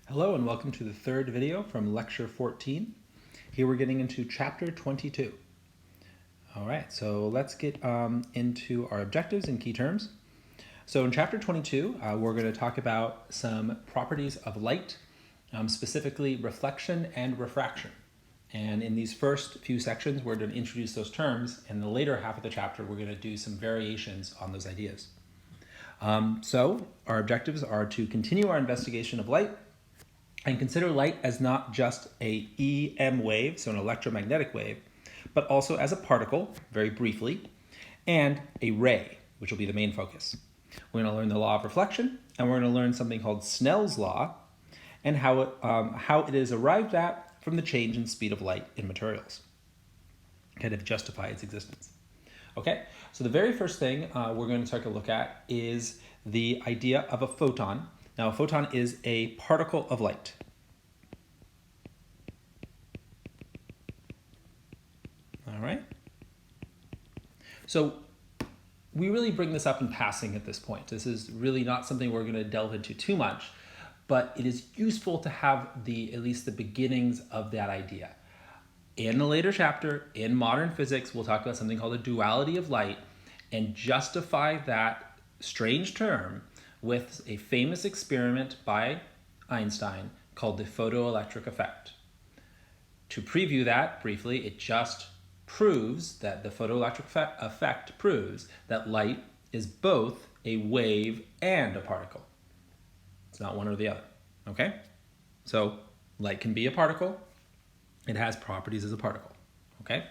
Hello and welcome to the third video from lecture 14. Here we're getting into chapter 22. All right, so let's get into our objectives and key terms. So in chapter 22, we're going to talk about some properties of light, specifically reflection and refraction. And in these first few sections, we're going to introduce those terms. In the later half of the chapter, we're going to do some variations on those ideas. So our objectives are to continue our investigation of light and consider light as not just a EM wave, so an electromagnetic wave, but also as a particle, very briefly, and a ray, which will be the main focus. We're going to learn the law of reflection, and we're going to learn something called Snell's law, and how it is arrived at from the change in speed of light in materials, kind of justify its existence. Okay, so the very first thing we're going to take a look at is the idea of a photon. Now, a photon is a particle of light. All right. So we really bring this up in passing at this point. This is really not something we're going to delve into too much, but it is useful to have at least the beginnings of that idea. In a later chapter, in modern physics, we'll talk about something called the duality of light and justify that strange term with a famous experiment by Einstein called the photoelectric effect. To preview that briefly, it just proves that the photoelectric effect proves that light is both a wave and a particle. It's not one or the other, okay? So light can be a particle. It has properties as a particle, okay?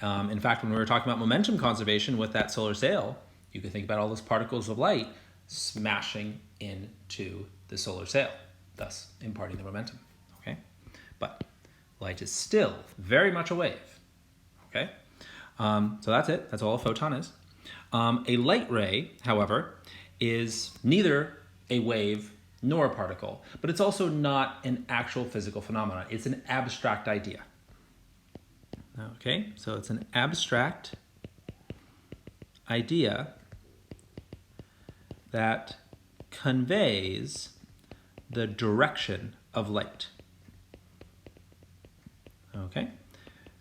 In fact, when we were talking about momentum conservation with that solar sail, you could think about all those particles of light smashing into the solar sail, thus imparting the momentum, okay? But light is still very much a wave, okay? So that's it. That's all a photon is. A light ray, however, is neither a wave nor a particle, but it's also not an actual physical phenomenon. It's an abstract idea. Okay, so it's an abstract idea that conveys the direction of light. Okay,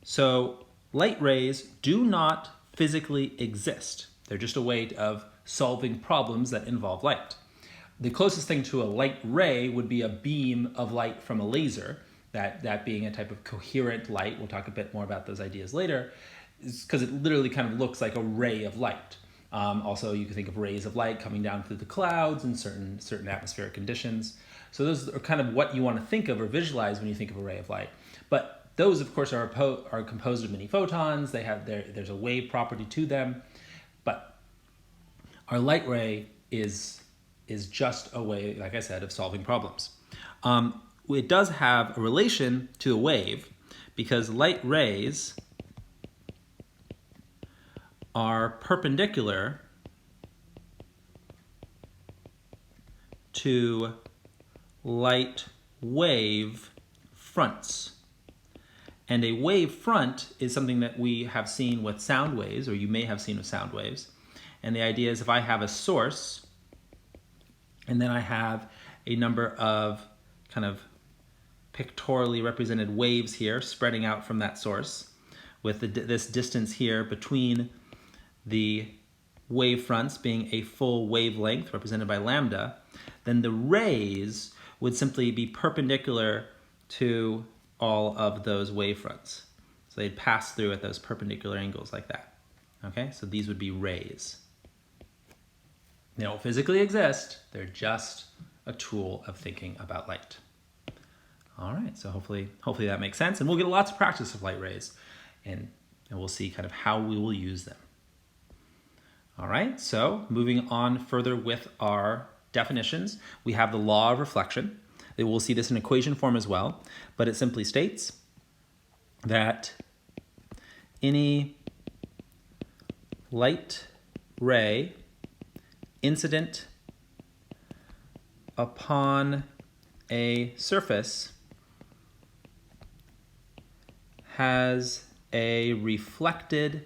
so light rays do not physically exist. They're just a way of solving problems that involve light. The closest thing to a light ray would be a beam of light from a laser, that being a type of coherent light. We'll talk a bit more about those ideas later, because it literally kind of looks like a ray of light. Also, you can think of rays of light coming down through the clouds in certain atmospheric conditions. So those are kind of what you want to think of or visualize when you think of a ray of light. But those, of course, are composed of many photons. There's a wave property to them. But our light ray is just a way, like I said, of solving problems. It does have a relation to a wave because light rays are perpendicular to light wave fronts. And a wave front is something that we have seen with sound waves, or you may have seen with sound waves. And the idea is if I have a source, and then I have a number of kind of pictorially represented waves here spreading out from that source, with this distance here between the wave fronts being a full wavelength represented by lambda, then the rays would simply be perpendicular to all of those wave fronts. So they'd pass through at those perpendicular angles like that. Okay, so these would be rays. They don't physically exist, they're just a tool of thinking about light. All right, so hopefully that makes sense, and we'll get lots of practice with light rays, and we'll see kind of how we will use them. All right, so moving on further with our definitions, we have the law of reflection. We'll see this in equation form as well, but it simply states that any light ray incident upon a surface has a reflected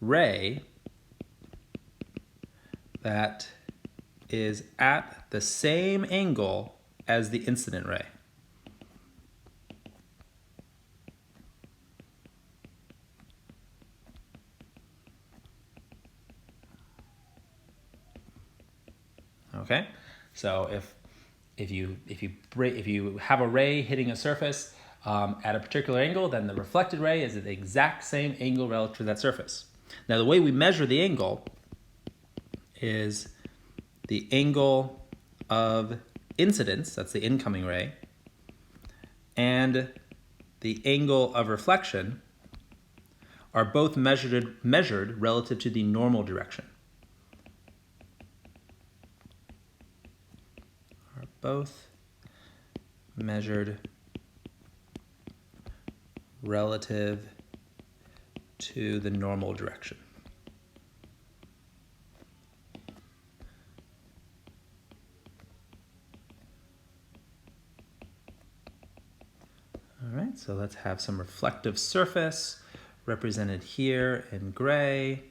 ray that is at the same angle as the incident ray. Okay, so if you have a ray hitting a surface at a particular angle, then the reflected ray is at the exact same angle relative to that surface. Now the way we measure the angle is the angle of incidence, that's the incoming ray, and the angle of reflection are both measured relative to the normal direction. Are both measured relative to the normal direction. All right, so let's have some reflective surface represented here in gray,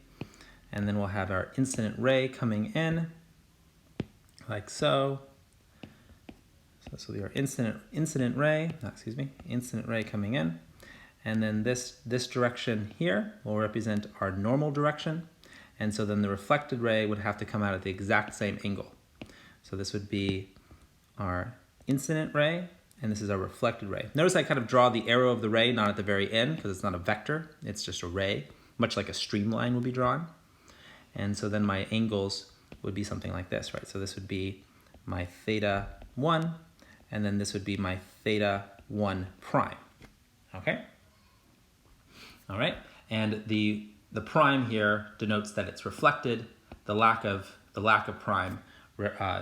and then we'll have our incident ray coming in like so. So this will be our incident ray coming in, and then this direction here will represent our normal direction, and so then the reflected ray would have to come out at the exact same angle. So this would be our incident ray, and this is our reflected ray. Notice I kind of draw the arrow of the ray not at the very end because it's not a vector, it's just a ray, much like a streamline would be drawn. And so then my angles would be something like this, right? So this would be my theta 1, and then this would be my theta 1 prime, okay? All right, and the prime here denotes that it's reflected. The lack of prime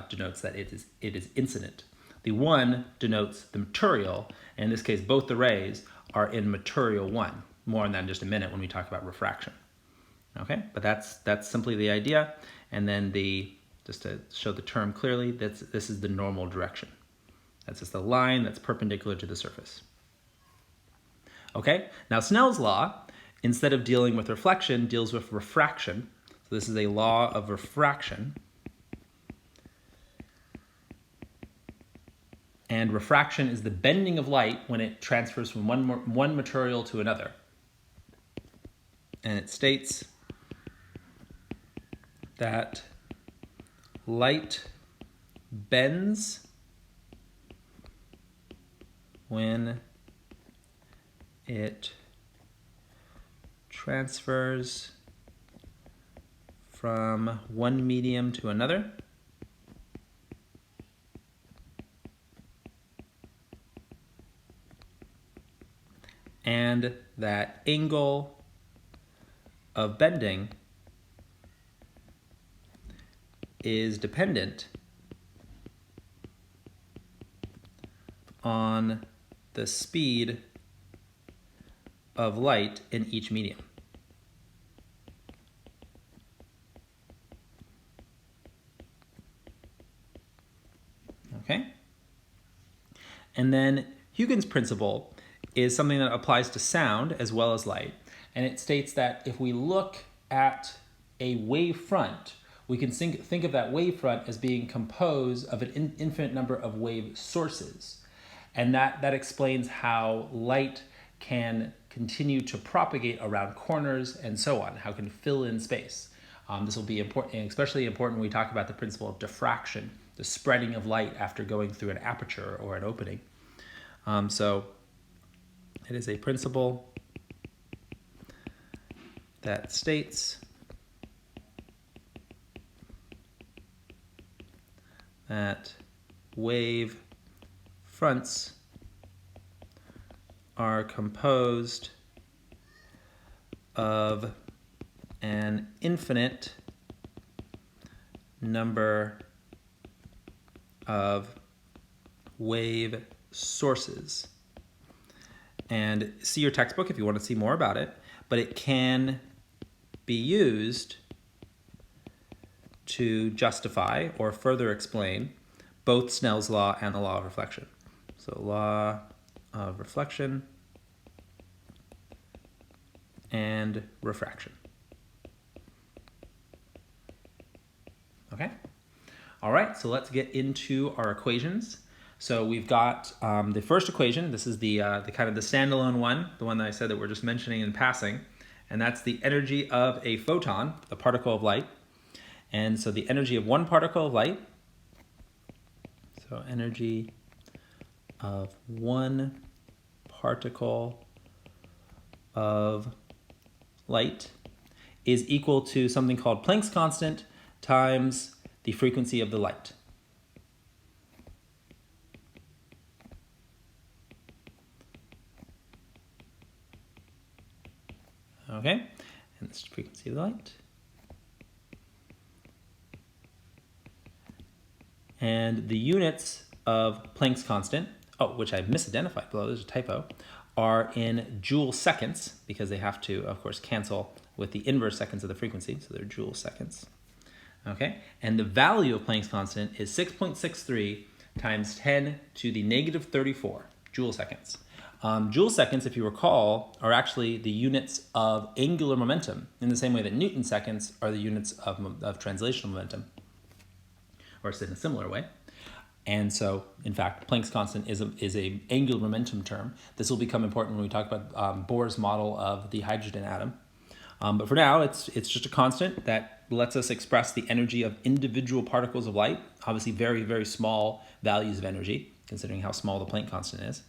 denotes that it is incident. The 1 denotes the material, and in this case, both the rays are in material 1. More on that in just a minute when we talk about refraction. Okay, but that's simply the idea. And then just to show the term clearly, this is the normal direction. That's just the line that's perpendicular to the surface. Okay, now Snell's law, instead of dealing with reflection, deals with refraction. So this is a law of refraction. And refraction is the bending of light when it transfers from one material to another. And it states that light bends when it transfers from one medium to another. And that angle of bending is dependent on the speed of light in each medium. Okay? And then Huygens' principle is something that applies to sound as well as light. And it states that if we look at a wave front, we can think of that wave front as being composed of an infinite number of wave sources. And that explains how light can continue to propagate around corners and so on, how it can fill in space. This will be important, and especially important when we talk about the principle of diffraction, the spreading of light after going through an aperture or an opening. So it is a principle that states that wave fronts are composed of an infinite number of wave sources. And see your textbook if you want to see more about it, but it can be used to justify or further explain both Snell's law and the law of reflection. So law of reflection and refraction. Okay? All right, so let's get into our equations. So we've got the first equation. This is the kind of the standalone one, the one that I said that we're just mentioning in passing. And that's the energy of a photon, a particle of light. And so the energy of one particle of light, so energy of one particle of light is equal to something called Planck's constant times the frequency of the light. Okay, and this is frequency of the light. And the units of Planck's constant, which I've misidentified below, there's a typo, are in joule seconds, because they have to, of course, cancel with the inverse seconds of the frequency, so they're joule seconds. Okay, and the value of Planck's constant is 6.63 times 10 to the negative 34 joule seconds. Joule seconds, if you recall, are actually the units of angular momentum, in the same way that Newton seconds are the units of translational momentum, or said in a similar way. And so, in fact, Planck's constant is a angular momentum term. This will become important when we talk about Bohr's model of the hydrogen atom. But for now, it's just a constant that lets us express the energy of individual particles of light, obviously very, very small values of energy, considering how small the Planck constant is.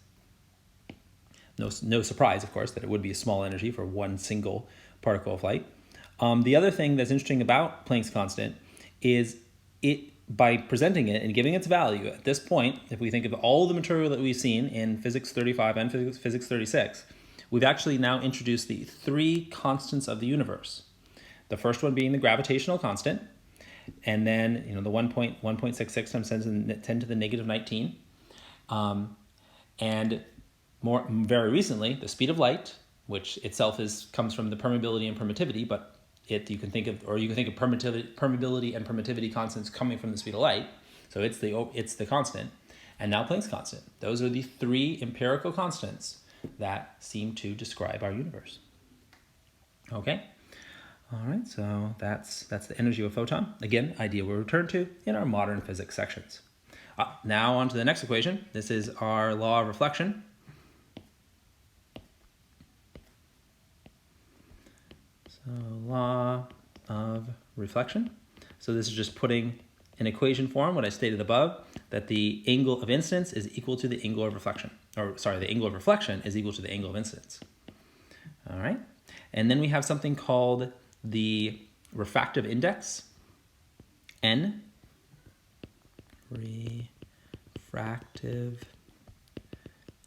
No surprise, of course, that it would be a small energy for one single particle of light. The other thing that's interesting about Planck's constant is by presenting it and giving its value at this point, if we think of all the material that we've seen in Physics 35 and Physics 36, we've actually now introduced the three constants of the universe. The first one being the gravitational constant, and then the 1.66 times 10 to the negative 19, and very recently the speed of light, which itself comes from the permeability and permittivity, but you can think of permeability and permittivity constants coming from the speed of light. So it's the constant, and now Planck's constant. Those are the three empirical constants that seem to describe our universe. Okay, all right. So that's the energy of a photon. Again, idea we'll return to in our modern physics sections. Now on to the next equation. This is our law of reflection. So law of reflection. So this is just putting in equation form what I stated above, that the angle of incidence is equal to the angle of reflection. The angle of reflection is equal to the angle of incidence. All right. And then we have something called the refractive index, N. Refractive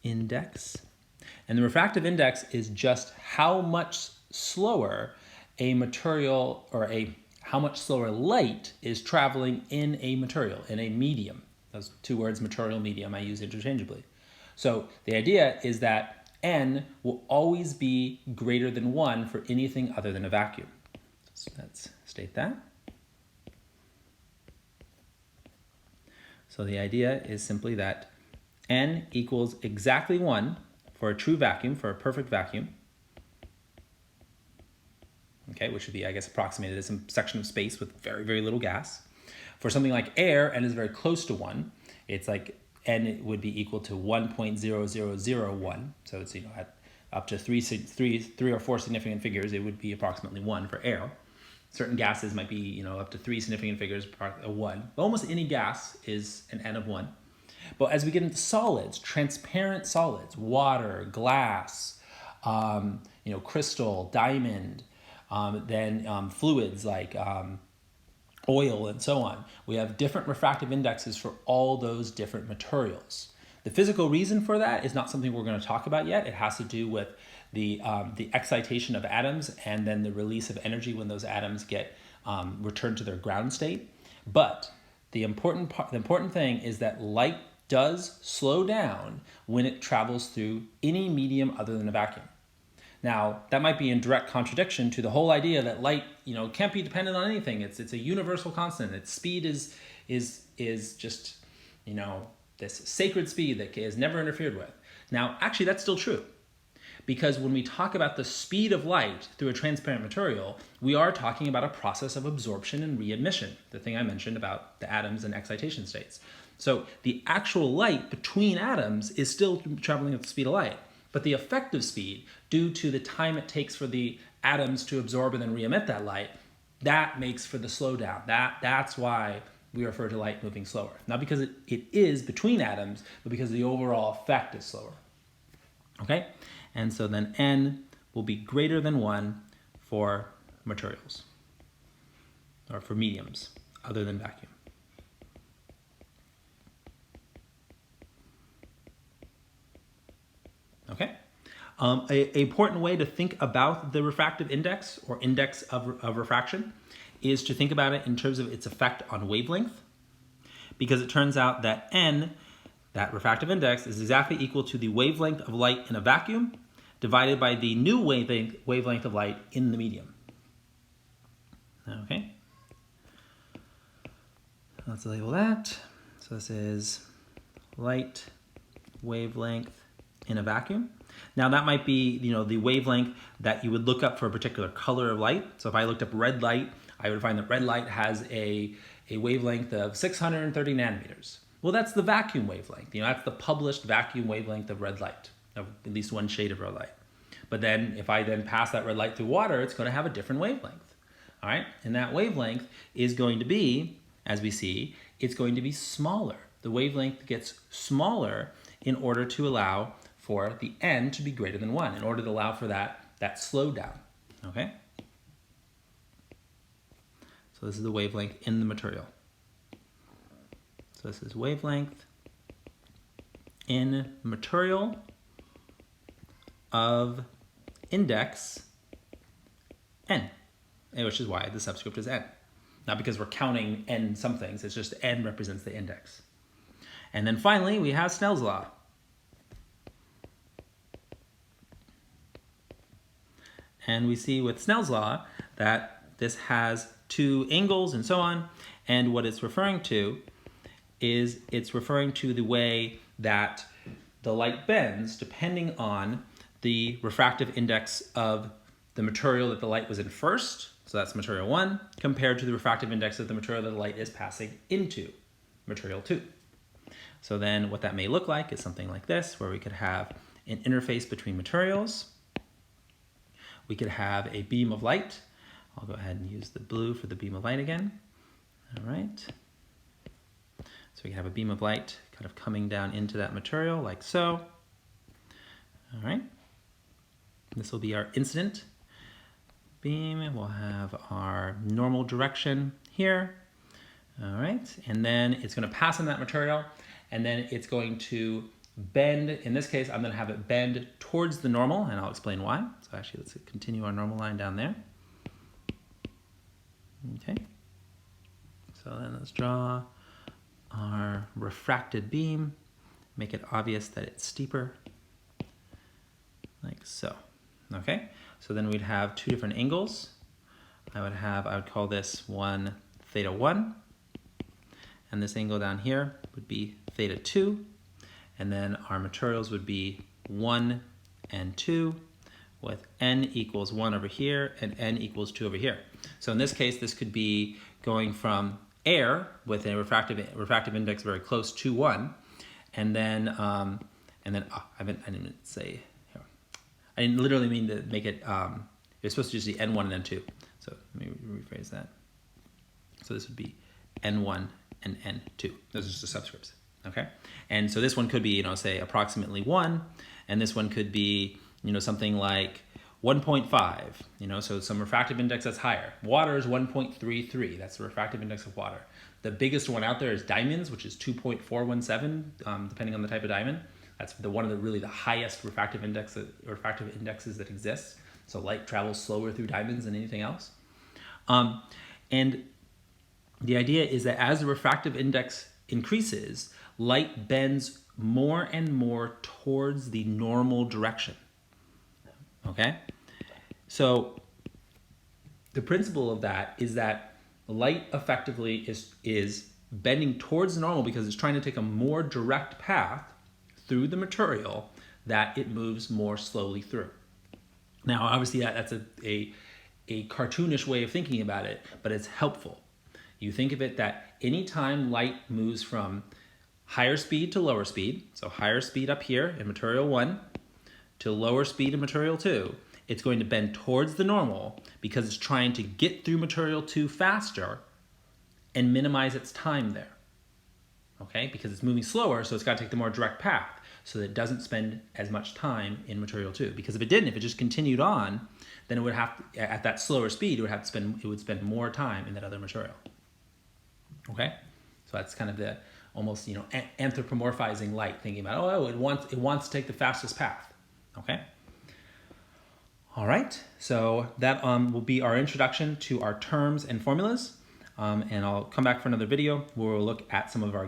index. And the refractive index is just how much slower a material how much slower light is traveling in a material, in a medium. Those two words, material, medium, I use interchangeably. So the idea is that N will always be greater than 1 for anything other than a vacuum. So let's state that. So the idea is simply that N equals exactly 1 for a true vacuum, for a perfect vacuum. Okay, which would be, I guess, approximated as some section of space with very, very little gas. For something like air, N is very close to 1. It's like N would be equal to 1.0001. So it's at up to three or four significant figures, it would be approximately 1 for air. Certain gases might be up to 3 significant figures, a 1. Almost any gas is an N of 1. But as we get into solids, transparent solids, water, glass, crystal, diamond, then fluids like oil and so on. We have different refractive indexes for all those different materials. The physical reason for that is not something we're going to talk about yet. It has to do with the excitation of atoms and then the release of energy when those atoms get returned to their ground state. But the important thing is that light does slow down when it travels through any medium other than a vacuum. Now, that might be in direct contradiction to the whole idea that light, can't be dependent on anything. It's a universal constant. Its speed is just, this sacred speed that is never interfered with. Now, actually, that's still true, because when we talk about the speed of light through a transparent material, we are talking about a process of absorption and readmission, the thing I mentioned about the atoms and excitation states. So the actual light between atoms is still traveling at the speed of light, but the effective speed, due to the time it takes for the atoms to absorb and then re-emit that light, that makes for the slowdown. That's why we refer to light moving slower. Not because it is between atoms, but because the overall effect is slower. Okay? And so then n will be greater than 1 for materials, or for mediums other than vacuum. Okay? An important way to think about the refractive index, or index of refraction, is to think about it in terms of its effect on wavelength, because it turns out that n, that refractive index, is exactly equal to the wavelength of light in a vacuum divided by the new wavelength of light in the medium. Okay? Let's label that. So this is light wavelength in a vacuum. Now that might be, the wavelength that you would look up for a particular color of light. So if I looked up red light, I would find that red light has a wavelength of 630 nanometers. Well, that's the vacuum wavelength. That's the published vacuum wavelength of red light, of at least one shade of red light. But then if I then pass that red light through water, it's going to have a different wavelength. All right? And that wavelength is going to be, as we see, it's going to be smaller. The wavelength gets smaller in order to allow for the n to be greater than 1, in order to allow for that slowdown. Okay? So this is the wavelength in the material. So this is wavelength in material of index n, which is why the subscript is n. Not because we're counting n some things, it's just n represents the index. And then finally, we have Snell's law. And we see with Snell's law that this has two angles and so on, and what it's referring to is it's referring to the way that the light bends depending on the refractive index of the material that the light was in first, so that's material 1, compared to the refractive index of the material that the light is passing into, material 2. So then what that may look like is something like this, where we could have an interface between materials. We could have a beam of light. I'll go ahead and use the blue for the beam of light again. All right. So we can have a beam of light kind of coming down into that material like so. All right. This will be our incident beam. We'll have our normal direction here. All right. And then it's going to pass on that material, and then it's going to bend. In this case, I'm going to have it bend towards the normal, and I'll explain why. So actually, let's continue our normal line down there. Okay. So then let's draw our refracted beam, make it obvious that it's steeper, like so. Okay. So then we'd have two different angles. I would call this one theta 1, and this angle down here would be theta 2. And then our materials would be 1 and 2, with n equals 1 over here and n equals 2 over here. So in this case, this could be going from air with a refractive index very close to 1, and then I didn't literally mean to make it. It's supposed to just be n1 and n2. So let me rephrase that. So this would be n1 and n2. Those are just the subscripts. Okay, and so this one could be, say approximately 1, and this one could be, something like 1.5, so some refractive index that's higher. Water is 1.33, that's the refractive index of water. The biggest one out there is diamonds, which is 2.417, depending on the type of diamond. That's one of the highest refractive indexes that exist. So light travels slower through diamonds than anything else. And the idea is that as the refractive index increases, light bends more and more towards the normal direction. Okay? So the principle of that is that light effectively is bending towards the normal because it's trying to take a more direct path through the material that it moves more slowly through. Now, obviously, that's a cartoonish way of thinking about it, but it's helpful. You think of it that anytime light moves from higher speed to lower speed, so higher speed up here in material 1 to lower speed in material 2, it's going to bend towards the normal because it's trying to get through material 2 faster and minimize its time there. Okay, because it's moving slower, so it's got to take the more direct path so that it doesn't spend as much time in material 2. Because if it didn't, if it just continued on, then it would have to, at that slower speed, it would spend more time in that other material. Okay, so that's kind of the almost, anthropomorphizing light, thinking about, oh, it wants to take the fastest path. Okay. All right, so that will be our introduction to our terms and formulas, and I'll come back for another video where we'll look at some of our